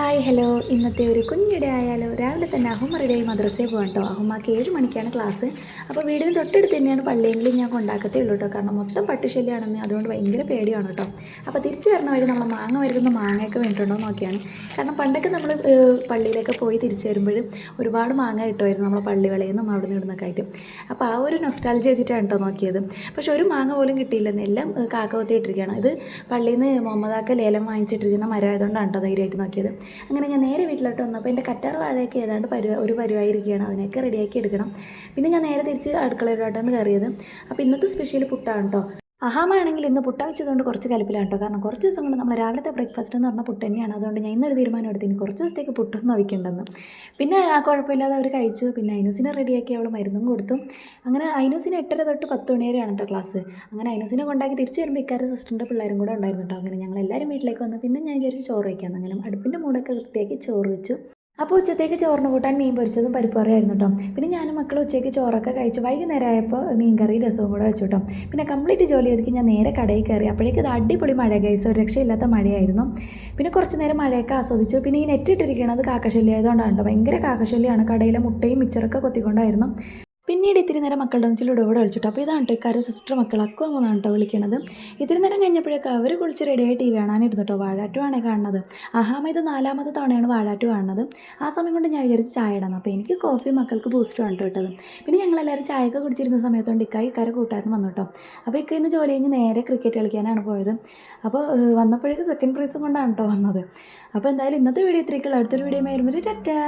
Hi hello ഇന്നത്തെ ഒരു കുഞ്ഞിടെ ആയാലോ രാവിലെ തന്നെ അഹുമ്മറുടെ മദ്രസയിൽ പോകാം കേട്ടോ. അഹുമ്മക്ക് 7 മണിക്കാണ് ക്ലാസ്. അപ്പോൾ വീടിന് തൊട്ടടുത്ത് തന്നെയാണ് പള്ളിയെങ്കിലും ഞാൻ കൊണ്ടാക്കത്തേ ഉള്ളൂ കേട്ടോ. കാരണം മൊത്തം പട്ടിശല്യമാണെന്ന്, അതുകൊണ്ട് ഭയങ്കര പേടിയാണ് കേട്ടോ. അപ്പോൾ തിരിച്ച് വരണ വഴി നമ്മൾ മാങ്ങ വരുന്ന മാങ്ങയൊക്കെ വേണ്ടിയിട്ടുണ്ടോ നോക്കിയാണ്. കാരണം പണ്ടൊക്കെ നമ്മൾ പള്ളിയിലൊക്കെ പോയി തിരിച്ച് വരുമ്പോൾ ഒരുപാട് മാങ്ങ കിട്ടുമായിരുന്നു നമ്മളെ പള്ളി വിളയിൽ നിന്നും അവിടെ നിന്ന് ഇടുന്നൊക്കെ ആയിട്ട്. അപ്പോൾ ആ ഒരു നൊസ്റ്റാൾജി വെച്ചിട്ടാണ് കേട്ടോ നോക്കിയത്. പക്ഷെ ഒരു മാങ്ങ പോലും കിട്ടിയില്ലെന്ന്, എല്ലാം കാക്ക കൊത്തി ഇട്ടിരിക്കുകയാണ്. ഇത് പള്ളിയിൽ നിന്ന് മുഹമ്മദാക്ക ലേലം വാങ്ങിച്ചിട്ടിരിക്കുന്ന മരമായതുകൊണ്ടാണ് കേട്ടോ ധൈര്യമായിട്ട് നോക്കിയത്. അങ്ങനെ ഞാൻ നേരെ വീട്ടിലോട്ട് വന്നപ്പോൾ എൻ്റെ കറ്റാർ വാഴയൊക്കെ ഏതാണ്ട് പരുവായിരിക്കുകയാണ്. അതിനൊക്കെ റെഡിയാക്കി എടുക്കണം. പിന്നെ ഞാൻ നേരെ തിരിച്ച് അടുക്കളയിലോട്ടാണ് കയറിയത്. അപ്പോൾ ഇന്നത്തെ സ്പെഷ്യൽ പുട്ടാണ് കേട്ടോ. അഹാമാണെങ്കിൽ ഇന്ന് പുട്ട വെച്ചതുകൊണ്ട് കുറച്ച് കലിപ്പിലാണ് കേട്ടോ. കാരണം കുറച്ച് ദിവസം കൊണ്ട് നമ്മൾ രാവിലത്തെ ബ്രേക്ക്ഫാസ്റ്റ് എന്ന് പറഞ്ഞാൽ പുട്ട് തന്നെയാണ്. അതുകൊണ്ട് ഞാൻ ഇന്നൊരു തീരുമാനം എടുത്തു, ഇനി കുറച്ച് ദിവസത്തേക്ക് പുട്ടൊന്നും വയ്ക്കേണ്ടെന്ന്. പിന്നെ ആ കുഴപ്പമില്ലാതെ അവർ കഴിച്ചു. പിന്നെ ഐനൂസിനെ റെഡിയാക്കി അവൾ മരുന്നും കൊടുത്തു. അങ്ങനെ ഐനൂസിന് 8:30 തൊട്ട് 10 മണി വരെയാണ് കേട്ടോ ക്ലാസ്. അങ്ങനെ ഐനൂസിനെ കൊണ്ടാക്കി തിരിച്ച് വരുമ്പോൾ ഇക്കാരുടെ സിസ്റ്ററിൻ്റെ പിള്ളേരും കൂടെ ഉണ്ടായിരുന്നു കേട്ടോ. അങ്ങനെ ഞങ്ങൾ എല്ലാവരും വീട്ടിലേക്ക് വന്നു. പിന്നെ ഞാൻ വിചാരിച്ച് ചോറ് വയ്ക്കാമെന്ന്. അങ്ങനെ അടുപ്പിൻ്റെ മൂടൊക്കെ വൃത്തിയാക്കി ചോറ് വെച്ചു. അപ്പോൾ ഉച്ചത്തേക്ക് ചോറിന് കൂട്ടാൻ മീൻ പൊരിച്ചതും പരിപ്പുകറിയായിരുന്നു കേട്ടോ. പിന്നെ ഞാനും മക്കളും ഉച്ചയ്ക്ക് ചോറൊക്കെ കഴിച്ചു. വൈകുന്നേരം ആയപ്പോൾ മീൻ കറി രസവും കൂടെ വെച്ചു കേട്ടോ. പിന്നെ കംപ്ലീറ്റ് ജോലി ചെയ്തിട്ട് ഞാൻ നേരെ കടയിൽ കയറി. അപ്പോഴേക്കും ഇത് അടിപൊളി മഴ ഗൈസ്, ഒരു രക്ഷയില്ലാത്ത മഴയായിരുന്നു. പിന്നെ കുറച്ച് നേരം മഴയൊക്കെ ആസ്വദിച്ചു. പിന്നെ ഈ നെറ്റ് ഇട്ടിരിക്കുന്നത് കാക്കശല്യം ആയതുകൊണ്ടാണ് കേട്ടോ. ഭയങ്കര കാക്കശല്യമാണ്. കടയിലെ മുട്ടയും മിച്ചറൊക്കെ കൊത്തിക്കൊണ്ടായിരുന്നു. പിന്നീട് ഇത്തിരി നേരം മക്കളുടെ ഒന്നിച്ചിലൂടെ ഇവിടെ വിളിച്ചിട്ടു. അപ്പോൾ ഇതാണ് കേട്ടോ ഇക്കാരുടെ സിസ്റ്റർ മക്കൾ അക്കുവന്നാണ് കേട്ടോ വിളിക്കണത്. ഇത്തിരി നേരം കഴിഞ്ഞപ്പോഴേക്ക് അവർ കുളിച്ച് റെഡിയായി ടി വി കാണാനിരുന്നു കേട്ടോ. വാഴാറ്റുമാണ് കാണുന്നത്. അഹാമ ഇത് 4ാമത്തെ തവണയാണ് വാഴാറ്റു കാണുന്നത്. ആ സമയം കൊണ്ട് ഞാൻ വിചാരിച്ച് ചായ ഇടാം. അപ്പോൾ എനിക്ക് കോഫി, മക്കൾക്ക് ബൂസ്റ്റുമാണ് കേട്ടോ ഇട്ടത്. പിന്നെ ഞങ്ങളെല്ലാവരും ചായയൊക്കെ കുടിച്ചിരുന്ന സമയത്തുകൊണ്ട് ഇക്കാരെ കൂട്ടായിരുന്നു വന്നു കേട്ടോ. അപ്പോൾ ഇന്ന് ജോലി കഴിഞ്ഞ് നേരെ ക്രിക്കറ്റ് കളിക്കാനാണ് പോയത്. അപ്പോൾ വന്നപ്പോഴേക്ക് സെക്കൻഡ് പ്രൈസും കൊണ്ടാണ് കേട്ടോ വന്നത്. അപ്പോൾ എന്തായാലും ഇന്നത്തെ വീഡിയോ ഇത്രയ്ക്കുള്ള. അടുത്തൊരു വീഡിയോ വരുമ്പോൾ ടാറ്റാ.